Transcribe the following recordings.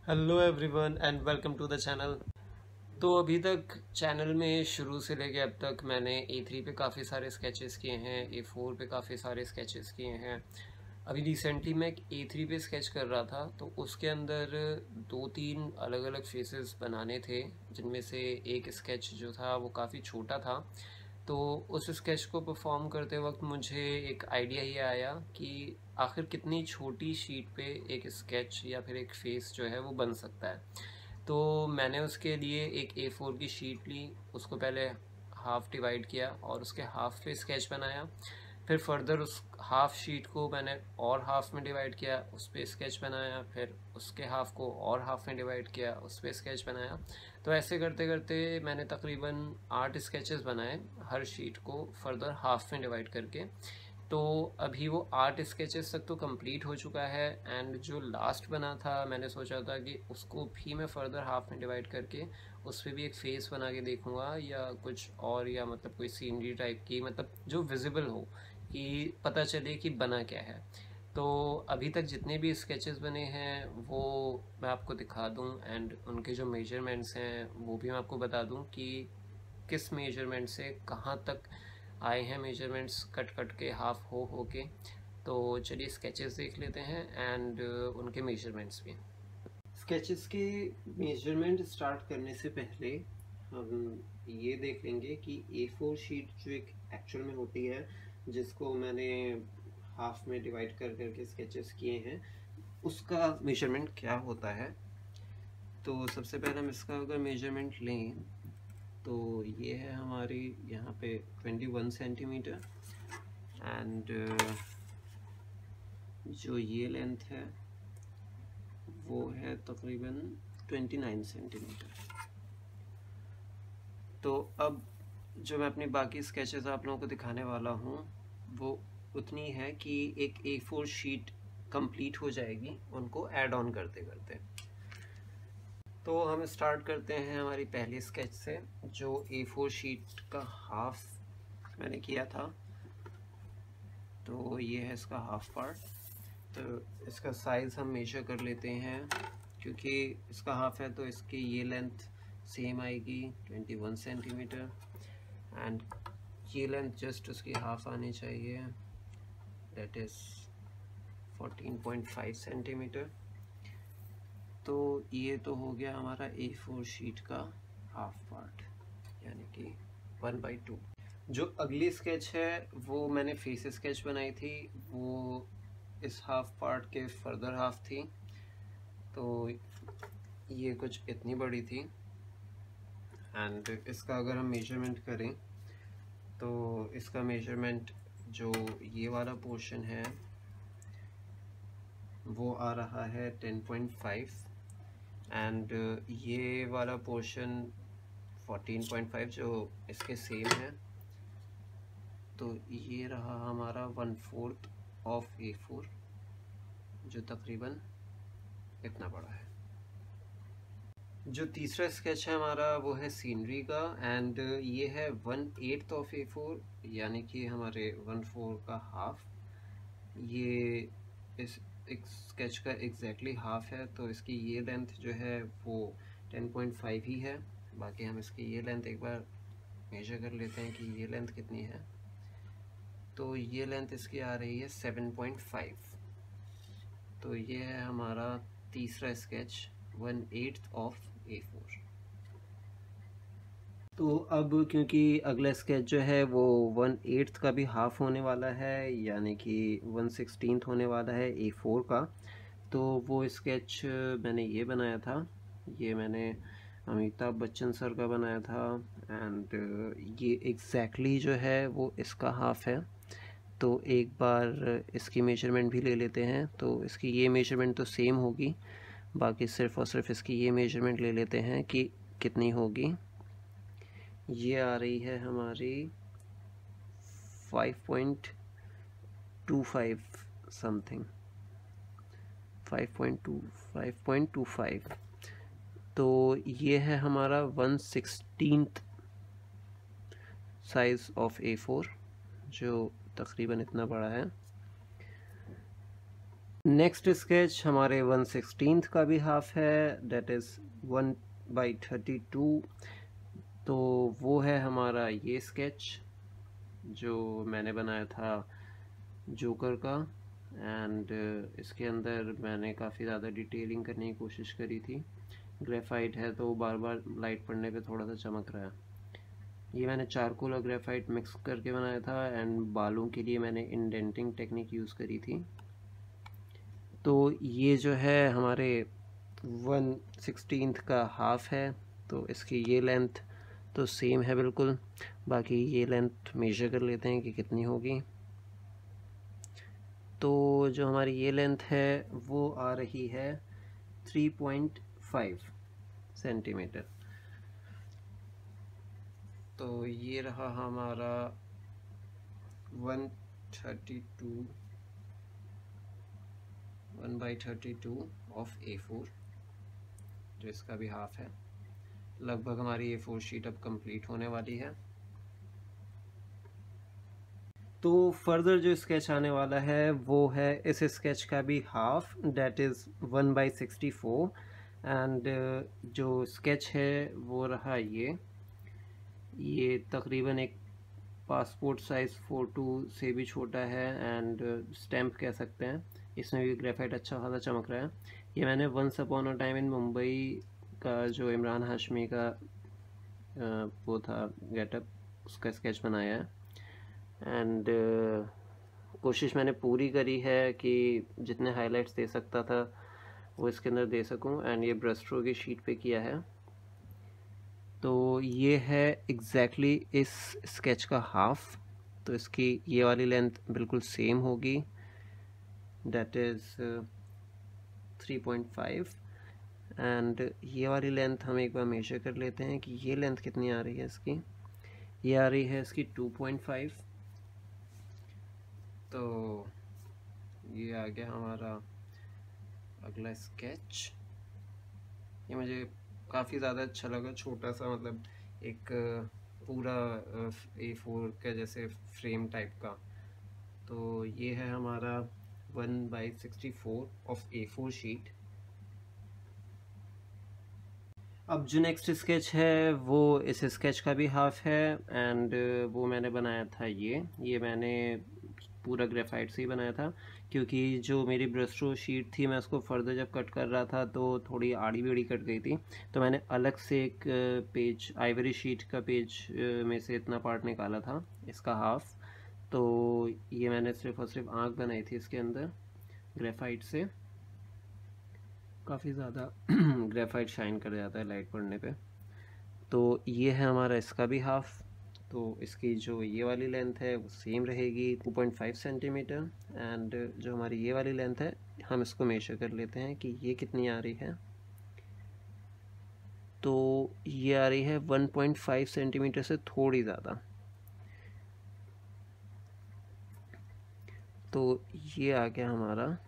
Hello everyone and welcome to the channel. तो अभी तक चैनल में शुरू से लेके अब तक मैंने A3 पे काफ़ी सारे स्केचेस किए हैं, A4 पे काफ़ी सारे स्केचेस किए हैं। अभी रिसेंटली मैं एक A3 पे स्केच कर रहा था, तो उसके अंदर दो तीन अलग अलग फेसेस बनाने थे, जिनमें से एक स्केच जो था वो काफ़ी छोटा था। तो उस स्केच को परफॉर्म करते वक्त मुझे एक आइडिया ये आया कि आखिर कितनी छोटी शीट पे एक स्केच या फिर एक फेस जो है वो बन सकता है। तो मैंने उसके लिए एक A4 की शीट ली, उसको पहले हाफ़ डिवाइड किया और उसके हाफ़ पे स्केच बनाया। फिर फर्दर उस हाफ़ शीट को मैंने और हाफ़ में डिवाइड किया, उस पर स्केच बनाया। फिर उसके हाफ़ को और हाफ़ में डिवाइड किया, उस पर स्केच बनाया। तो ऐसे करते करते मैंने तकरीबन 8 स्केचेस बनाए, हर शीट को फर्दर हाफ़ में डिवाइड करके। तो अभी वो 8 स्केचेस तक तो कंप्लीट हो चुका है। एंड जो लास्ट बना था, मैंने सोचा था कि उसको भी मैं फ़र्दर हाफ़ में डिवाइड करके उस पर भी एक फ़ेस बना के देखूँगा या कुछ और, या मतलब कोई सीनरी टाइप की, मतलब जो विजिबल हो कि पता चले कि बना क्या है। तो अभी तक जितने भी स्केचेस बने हैं वो मैं आपको दिखा दूं, एंड उनके जो मेजरमेंट्स हैं वो भी मैं आपको बता दूं कि किस मेजरमेंट से कहाँ तक आए हैं मेजरमेंट्स, कट कट के, हाफ हो के। तो चलिए स्केचेस देख लेते हैं एंड उनके मेजरमेंट्स भी। स्केचेस के मेजरमेंट स्टार्ट करने से पहले हम ये देख लेंगे कि A4 शीट जो एक एक्चुअल में होती है, जिसको मैंने हाफ में डिवाइड कर करके स्केचेस किए हैं, उसका मेजरमेंट क्या होता है। तो सबसे पहले हम इसका अगर मेजरमेंट लें तो ये है हमारी यहाँ पे 21 सेंटीमीटर, एंड जो ये लेंथ है वो है तकरीबन 29 सेंटीमीटर। तो अब जो मैं अपनी बाकी स्केचेस आप लोगों को दिखाने वाला हूँ वो उतनी है कि एक A4 शीट कंप्लीट हो जाएगी उनको ऐड ऑन करते करते। तो हम स्टार्ट करते हैं हमारी पहली स्केच से, जो A4 शीट का हाफ मैंने किया था। तो ये है इसका हाफ पार्ट। तो इसका साइज़ हम मेजर कर लेते हैं, क्योंकि इसका हाफ है तो इसकी ये लेंथ सेम आएगी 21 सेंटीमीटर, एंड ये लेंथ जस्ट उसकी हाफ आनी चाहिए, दैट इज़ 14.5 सेंटीमीटर। तो ये तो हो गया हमारा A4 शीट का हाफ पार्ट, यानी कि 1/2। जो अगली स्केच है वो मैंने फेस स्केच बनाई थी, वो इस हाफ पार्ट के फर्दर हाफ थी। तो ये कुछ इतनी बड़ी थी, एंड इसका अगर हम मेजरमेंट करें तो इसका मेजरमेंट जो ये वाला पोर्शन है वो आ रहा है 10.5, एंड ये वाला पोर्शन 14.5 जो इसके सेम है। तो ये रहा हमारा 1/4 ऑफ A4, जो तकरीबन इतना बड़ा है। जो तीसरा स्केच है हमारा वो है सीनरी का, एंड ये है 1/8 ऑफ A4, यानी कि हमारे 1/4 का हाफ। ये इस एक स्केच का एग्जैक्टली हाफ है, तो इसकी ये लेंथ जो है वो 10.5 ही है। बाकी हम इसकी ये लेंथ एक बार मेजर कर लेते हैं कि ये लेंथ कितनी है। तो ये लेंथ इसकी आ रही है 7.5। तो ये है हमारा तीसरा स्केच, 1/8 ऑफ A4। तो अब क्योंकि अगला स्केच जो है वो 1/8 का भी हाफ होने वाला है, यानी कि 1/16 होने वाला है A4 का। तो वो स्केच मैंने ये बनाया था, ये मैंने अमिताभ बच्चन सर का बनाया था, एंड ये एग्जैक्टली जो है वो इसका हाफ है। तो एक बार इसकी मेजरमेंट भी ले लेते हैं। तो इसकी ये मेजरमेंट तो सेम होगी, बाकी सिर्फ़ और सिर्फ इसकी ये मेजरमेंट ले लेते हैं कि कितनी होगी। ये आ रही है हमारी 5.25 समथिंग, 5.25। तो ये है हमारा 1/16 साइज़ ऑफ A4, जो तकरीबन इतना बड़ा है। नेक्स्ट स्केच हमारे 1/16 का भी हाफ है, दैट इज़ 1/32। तो वो है हमारा ये स्केच जो मैंने बनाया था जोकर का, एंड इसके अंदर मैंने काफ़ी ज़्यादा डिटेलिंग करने की कोशिश करी थी। ग्रेफाइट है तो बार बार लाइट पड़ने पे थोड़ा सा चमक रहा है। ये मैंने चारकोल और ग्रेफाइट मिक्स करके बनाया था, एंड बालों के लिए मैंने इंडेंटिंग टेक्निक यूज़ करी थी। तो ये जो है हमारे 1/16 का हाफ है, तो इसकी ये लेंथ तो सेम है बिल्कुल। बाकी ये लेंथ मेजर कर लेते हैं कि कितनी होगी। तो जो हमारी ये लेंथ है वो आ रही है 3.5 सेंटीमीटर। तो ये रहा हमारा 1/32 ऑफ A4, जो इसका भी हाफ है। लगभग हमारी A4 शीट अब कंप्लीट होने वाली है। तो फर्दर जो स्केच आने वाला है वो है इस स्केच का भी हाफ, डेट इज़ 1/64। एंड जो स्केच है वो रहा ये तकरीबन एक पासपोर्ट साइज़ फ़ोटो से भी छोटा है, एंड स्टैम्प कह सकते हैं। इसमें भी ग्रेफाइट अच्छा खासा चमक रहा है। ये मैंने once upon a time in Mumbai का जो इमरान हाशमी का वो था गेटअप, उसका स्केच बनाया है। एंड कोशिश मैंने पूरी करी है कि जितने हाइलाइट्स दे सकता था वो इसके अंदर दे सकूं, एंड ये ब्रश स्ट्रोक की शीट पे किया है। तो ये है एग्जैक्टली इस स्केच का हाफ। तो इसकी ये वाली लेंथ बिल्कुल सेम होगी, दैट इज़ 3.5। एंड ये वाली लेंथ हम एक बार मेजर कर लेते हैं कि ये लेंथ कितनी आ रही है इसकी। ये आ रही है इसकी 2.5। तो ये आ गया हमारा अगला स्केच। ये मुझे काफ़ी ज़्यादा अच्छा लगा, छोटा सा, मतलब एक पूरा A4 का जैसे फ्रेम टाइप का। तो ये है हमारा 1/64 ऑफ A4 शीट। अब जो नेक्स्ट स्केच है वो इस स्केच का भी हाफ है, एंड वो मैंने बनाया था ये मैंने पूरा ग्रेफाइट से ही बनाया था, क्योंकि जो मेरी ब्रश स्ट्रोक शीट थी मैं उसको फर्दर जब कट कर रहा था तो थोड़ी आड़ी बेड़ी कट गई थी। तो मैंने अलग से एक पेज, आइवरी शीट का पेज में से इतना पार्ट निकाला था, इसका हाफ। तो ये मैंने सिर्फ और सिर्फ आँख बनाई थी इसके अंदर ग्रेफाइट से। काफ़ी ज़्यादा ग्रेफाइट शाइन कर जाता है लाइट पड़ने पे। तो ये है हमारा इसका भी हाफ। तो इसकी जो ये वाली लेंथ है वो सेम रहेगी 2.5 सेंटीमीटर, एंड जो हमारी ये वाली लेंथ है हम इसको मेजर कर लेते हैं कि ये कितनी आ रही है। तो ये आ रही है 1.5 सेंटीमीटर से थोड़ी ज़्यादा। तो ये आ गया हमारा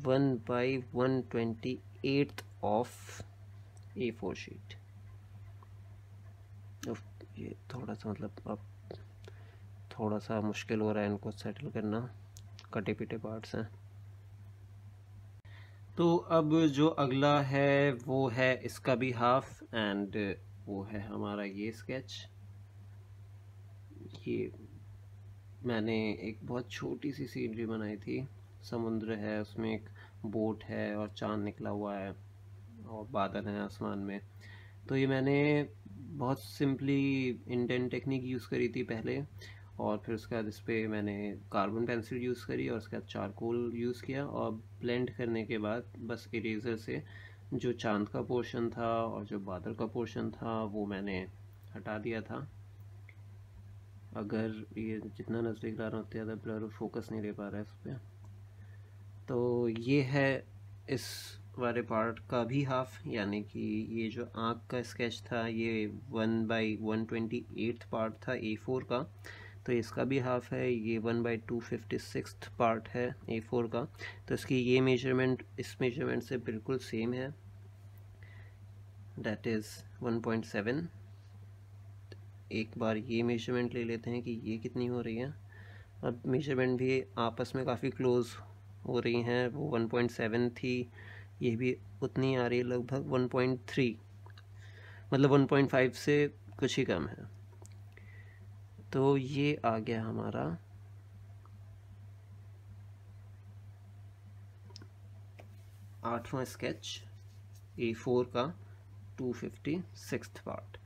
1/128 ऑफ A4 शीट। ये थोड़ा सा मतलब अब थोड़ा सा मुश्किल हो रहा है इनको सेटल करना, कटे पिटे पार्ट्स हैं। तो अब जो अगला है वो है इसका भी हाफ, एंड वो है हमारा ये स्केच। ये मैंने एक बहुत छोटी सी सीनरी बनाई थी, समुद्र है उसमें एक बोट है और चांद निकला हुआ है और बादल हैं आसमान में। तो ये मैंने बहुत सिंपली इंडेंट टेक्निक यूज़ करी थी पहले, और फिर उसके बाद इस पर मैंने कार्बन पेंसिल यूज़ करी और उसके बाद चारकोल यूज़ किया, और ब्लेंड करने के बाद बस इरेज़र से जो चांद का पोर्शन था और जो बादल का पोर्शन था वो मैंने हटा दिया था। अगर ये जितना नज़दीक ला रहा हूँ उतना ज़्यादा ब्लर फोकस नहीं ले पा रहा है इस पर। तो ये है इस वाले पार्ट का भी हाफ, यानी कि ये जो आँख का स्केच था ये 1/128 पार्ट था A4 का, तो इसका भी हाफ है। ये 1/256 पार्ट है A4 का। तो इसकी ये मेजरमेंट इस मेजरमेंट से बिल्कुल सेम है, दैट इज़ 1.7। एक बार ये मेजरमेंट ले लेते हैं कि ये कितनी हो रही है। अब मेजरमेंट भी आपस में काफ़ी क्लोज हो रही हैं वो 1.7 थी, ये भी उतनी आ रही है लगभग 1.3, मतलब 1.5 से कुछ ही कम है। तो ये आ गया हमारा 8वां स्केच A4 का 256 पार्ट।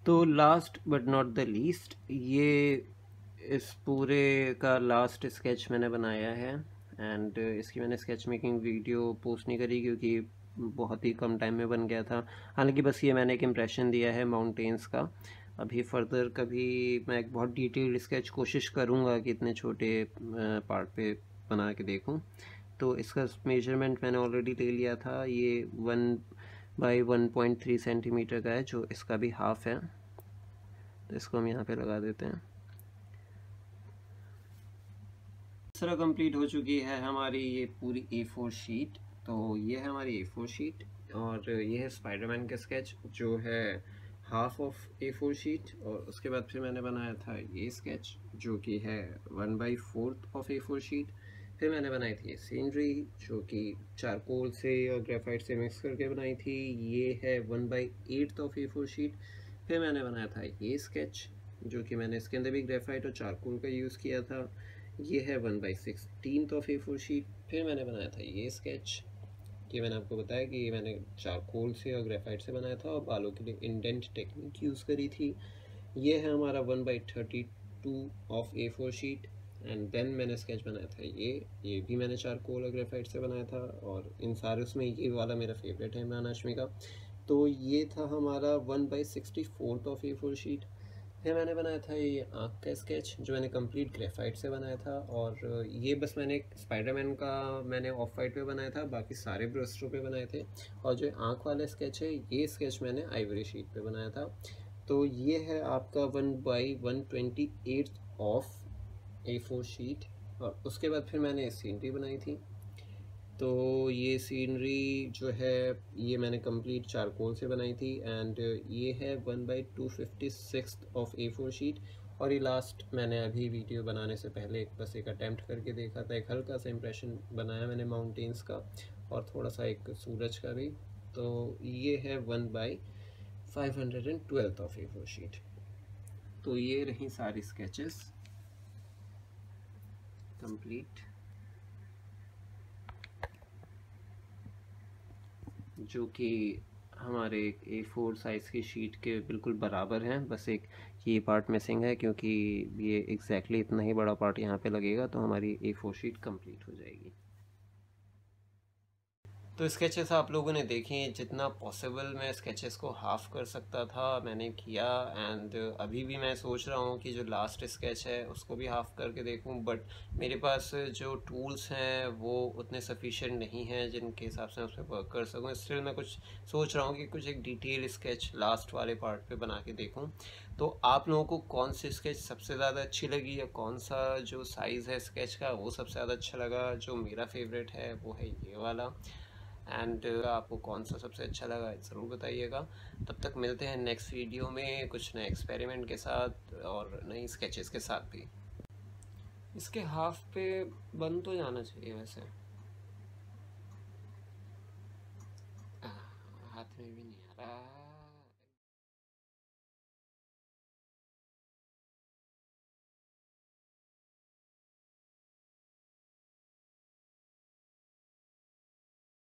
तो last but not the least, ये इस पूरे का लास्ट स्केच मैंने बनाया है एंड इसकी मैंने स्केच मेकिंग वीडियो पोस्ट नहीं करी क्योंकि बहुत ही कम टाइम में बन गया था। हालांकि बस ये मैंने एक इम्प्रेशन दिया है माउंटेन्स का। अभी फर्दर कभी मैं एक बहुत डिटेल्ड स्केच कोशिश करूँगा कि इतने छोटे पार्ट पे बना के देखूँ। तो इसका मेजरमेंट मैंने ऑलरेडी ले लिया था, ये 1/1.3 सेंटीमीटर का है, जो इसका भी हाफ है। तो इसको हम यहाँ पे लगा देते हैं। इस तरह कंप्लीट हो चुकी है हमारी ये पूरी A4 शीट। तो ये है हमारी A4 शीट और ये है स्पाइडरमैन का स्केच जो है हाफ ऑफ A4 शीट। और उसके बाद फिर मैंने बनाया था ये स्केच जो कि है 1/4 ऑफ A4 शीट। फिर मैंने बनाई थी ये सीनरी जो कि चारकोल से और ग्रेफाइट से मिक्स करके बनाई थी, ये है 1/8 ऑफ A4 शीट। फिर मैंने बनाया था ये स्केच जो कि मैंने इसके अंदर भी ग्रेफाइट और चारकोल का यूज़ किया था, ये है 1/16 ऑफ A4 शीट। फिर मैंने बनाया था ये स्केच, ये मैंने आपको बताया कि ये मैंने चारकोल से और ग्रेफाइट से बनाया था और बालों के लिए इंडेंट टेक्निक यूज़ करी थी। ये है हमारा 1/32 of A4 sheet. And then मैंने स्केच बनाया था ये भी मैंने चारकोल और ग्रेफाइट से बनाया था और इन सारे उसमें ये वाला मेरा फेवरेट है इमरान हाशमी का। तो ये था हमारा 1/64 ऑफ A4 शीट। फिर मैंने बनाया था ये आँख का स्केच जो मैंने कंप्लीट ग्रेफाइट से बनाया था और ये बस मैंने स्पाइडरमैन का मैंने ऑफ वाइट पे बनाया था, बाकी सारे ब्रस्टरों पे बनाए थे। और जो आँख वाला स्केच है ये स्केच मैंने आइवरी शीट पे बनाया था। तो ये है आपका 1/128 ऑफ A4 शीट। और उसके बाद फिर मैंने सीनरी बनाई थी। तो ये सीनरी जो है ये मैंने कंप्लीट चारकोल से बनाई थी एंड ये है 1/256 ऑफ A4 शीट। और ये लास्ट मैंने अभी वीडियो बनाने से पहले बस एक अटैम्प्ट करके देखा था, एक हल्का सा इम्प्रेशन बनाया मैंने माउंटेन्स का और थोड़ा सा एक सूरज का भी। तो ये है 1/512 ऑफ A4 शीट। तो ये रही सारी स्केचेस कंप्लीट जो कि हमारे A4 साइज़ की शीट के बिल्कुल बराबर हैं। बस एक ये पार्ट मिसिंग है क्योंकि ये एग्जैक्टली इतना ही बड़ा पार्ट यहाँ पे लगेगा तो हमारी A4 शीट कंप्लीट हो जाएगी। तो स्केचेस आप लोगों ने देखे, जितना पॉसिबल मैं स्केचेस को हाफ कर सकता था मैंने किया। एंड अभी भी मैं सोच रहा हूँ कि जो लास्ट स्केच है उसको भी हाफ करके देखूँ, बट मेरे पास जो टूल्स हैं वो उतने सफिशिएंट नहीं हैं जिनके हिसाब से मैं उस पर वर्क कर सकूँ। स्टिल मैं कुछ सोच रहा हूँ कि कुछ एक डिटेल स्केच लास्ट वाले पार्ट पे बना के देखूँ। तो आप लोगों को कौन सी स्केच सबसे ज़्यादा अच्छी लगी या कौन सा जो साइज़ है स्केच का वो सबसे ज़्यादा अच्छा लगा? जो मेरा फेवरेट है वो है ये वाला। एंड आपको कौन सा सबसे अच्छा लगा ज़रूर बताइएगा। तब तक मिलते हैं नेक्स्ट वीडियो में कुछ नए एक्सपेरिमेंट के साथ और नई स्केचेस के साथ भी। इसके हाफ पे बन तो जाना चाहिए वैसे, हाथ में भी नहीं आ रहा।